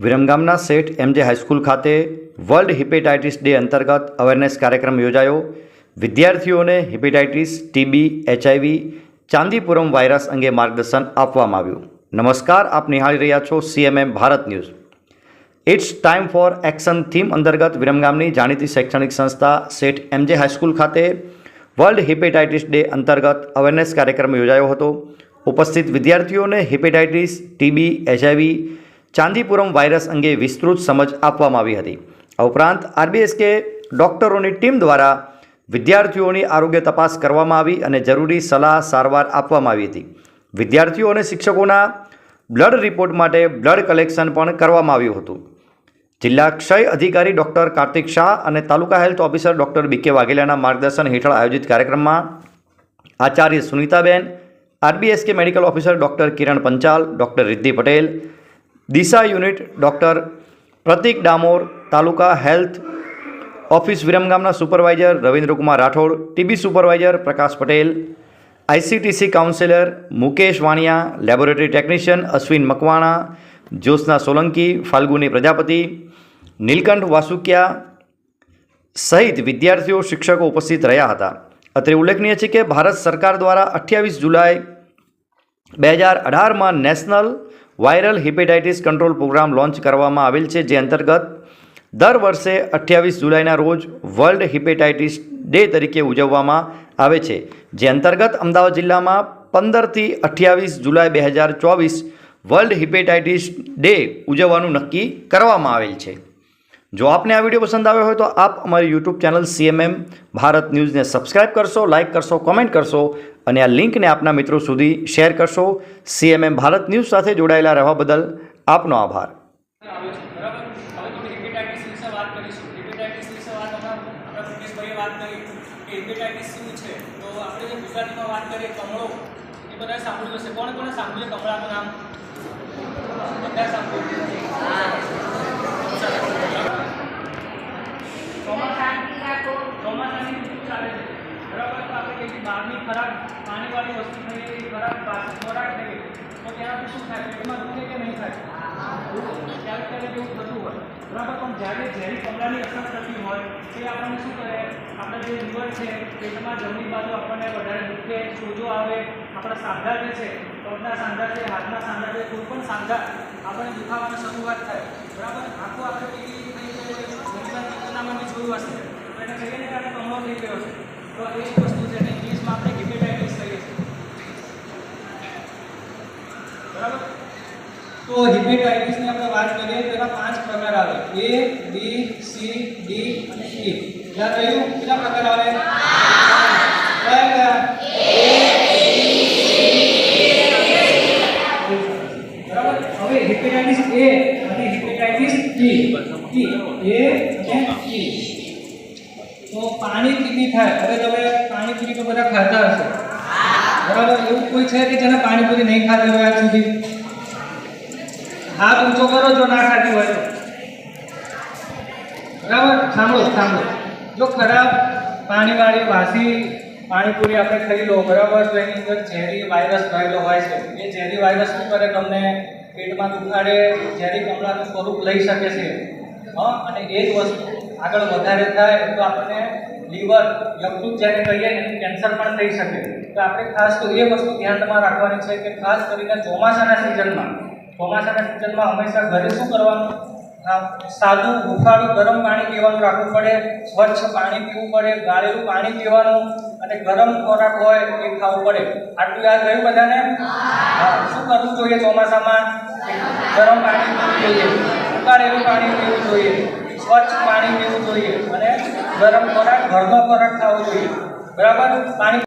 વિરમગામના શેઠ MJ high school ખાતે world hepatitis day અંતર્ગત awareness કાર્યક્રમ યોજાયો। વિદ્યાર્થીઓને hepatitis, TB, HIV, Chandipuram virus અંગે માર્ગદર્શન આપવામાં આવ્યું। નમસ્કાર, આપ નિહાળી રહ્યા છો CMM Bharat news. It's time for action theme અંતર્ગત વિરમગામની જાણીતી શૈક્ષણિક સંસ્થા શેઠ એમજે હાઈસ્કૂલ ખાતે વર્લ્ડ હિપેટાઇટિસ ડે અંતર્ગત અવેરનેસ કાર્યક્રમ યોજાયો હતો। ઉપસ્થિત વિદ્યાર્થીઓને hepatitis, TB, HIV, Chandipuram virus અંગે વિસ્તૃત સમજ આપવામાં આવી હતી। આ ઉપરાંત RBSK ડૉક્ટરોની ટીમ દ્વારા વિદ્યાર્થીઓની આરોગ્ય તપાસ કરવામાં આવી અને જરૂરી સલાહ સારવાર આપવામાં આવી હતી। વિદ્યાર્થીઓ અને શિક્ષકોના બ્લડ રિપોર્ટ માટે બ્લડ કલેક્શન પણ કરવામાં આવ્યું હતું। જિલ્લા ક્ષય અધિકારી ડૉક્ટર કાર્તિક શાહ અને taluka health officer doctor BK વાઘેલાના માર્ગદર્શન હેઠળ આયોજિત કાર્યક્રમમાં આચાર્ય Sunitaben, RBSK medical officer doctor Kiran Panchal, doctor Riddhi Patel, Disha unit doctor Pratik Damor, taluka health office વિરમગામના supervisor Ravindrakumar Rathod, TB supervisor Prakash Patel, ICTC counsellor Mukesh Vaniya, laboratory technician Ashwin Makwana, Jyotsna Solanki, Falguni Prajapati, Nilkanth Vasukiya સહિત વિદ્યાર્થીઓ, શિક્ષકો ઉપસ્થિત રહ્યા હતા। અત્રે ઉલ્લેખનીય છે કે ભારત સરકાર દ્વારા 28 જુલાઈ 2018માં national viral hepatitis control programme launch કરવામાં આવેલ છે, જે અંતર્ગત દર વર્ષે 28 જુલાઈના રોજ વર્લ્ડ હિપેટાઇટિસ ડે તરીકે ઉજવવામાં આવે છે, જે અંતર્ગત અમદાવાદ જિલ્લામાં 15થી 28 જુલાઈ 2024 વર્લ્ડ હિપેટાઇટિસ ડે ઉજવવાનું નક્કી કરવામાં આવેલ છે। જો આપને આ વિડીયો પસંદ આવ્યો હોય તો આપ અમારી YouTube ચેનલ CMM ભારત ન્યૂઝને સબસ્ક્રાઇબ કરશો, લાઇક કરશો, કોમેન્ટ કરશો અને આ લિંકને આપના મિત્રો સુધી શેર કરશો। CMM ભારત ન્યૂઝ સાથે જોડાયેલા રહેવા બદલ આપનો આભાર। બહારની ખરાબ પાણીવાળી વસ્તુ ખાઈએ, ખરાબ ખોરાક ખાઈએ તો ત્યાંથી શું થાય? પેટમાં દુખે કે નહીં થાય? ક્યારેક ક્યારેક એવું થતું હોય, બરાબર। પણ જ્યારે ઝેરી કમળાની અસર થતી હોય તે આપણને શું કરે? આપણા જે લીવર છે પેટમાં જમણી બાજુ આપણને વધારે દુખે, સોજો આવે, આપણા સાંધા જે છે, પગના સાંધા છે, હાથના સાંધા છે, કોઈ પણ સાંધા આપણને દુખાવાની શરૂઆત થાય, બરાબર। આખું આપણે પેલી થઈ મેં જોયું હશે તો એને કહીએ ને કે આપણે કમળો થઈ ગયો છે, તો એ જ વસ્તુ છે ને ઇંગ્લિશમાં આપણે હિપેટાઇટિસ કહીએ છીએ, બરાબર। તો હિપેટાઇટિસની આપણે વાત કરીએ તો એના 5 પ્રકાર આવે: A, B, C, D અને E। યાદ રહ્યું? કેટલા પ્રકાર આવે? 5। કયા? બરાબર। હવે હિપેટાઇટિસ A અને હિપેટાઇટિસ E, તો પાણીપુરી થાય। હવે તમે પાણીપુરી તો બધા ખાતા હશો, બરાબર। એવું કોઈ છે કે જેને પાણીપુરી નહીં ખાધી હોય આજ સુધી? હાથ ઊંચો કરો જો ના ખાધી હોય તો, બરાબર। સાંભળો, જો ખરાબ પાણીવાળી વાસી પાણીપુરી આપણે ખાઈ લો, બરાબર, તો એની અંદર ઝેરી વાયરસ રહેલો હોય છે। એ ઝેરી વાયરસ શું કરે? તમને પેટમાં દુખાડે, ઝેરી કમળાનું સ્વરૂપ લઈ શકે છે, અને એ જ વસ્તુ આગળ વધારે થાય તો આપણને લીવર, યકૃત જેને કહીએ એનું કેન્સર પણ થઈ શકે। તો આપણે ખાસ તો એ વસ્તુ ધ્યાનમાં રાખવાની છે કે ખાસ કરીને ચોમાસાના સિઝનમાં હંમેશા ઘરે શું કરવાનું? સાદું હુંફાળું ગરમ પાણી પીવાનું રાખવું પડે, સ્વચ્છ પાણી પીવું પડે, ગાળેલું પાણી પીવાનું અને ગરમ ખોરાક હોય એ ખાવું પડે। આટલું યાદ રહ્યું બધાને? શું કરવું જોઈએ ચોમાસામાં? ગરમ પાણી પીવું જોઈએ, ઉકાળેલું પાણી પીવું જોઈએ, સ્વચ્છ પાણી પીવું જોઈએ અને ગરમ ખોરાક, ઘરનો ખોરાક ખાવો જોઈએ, બરાબર। પાણી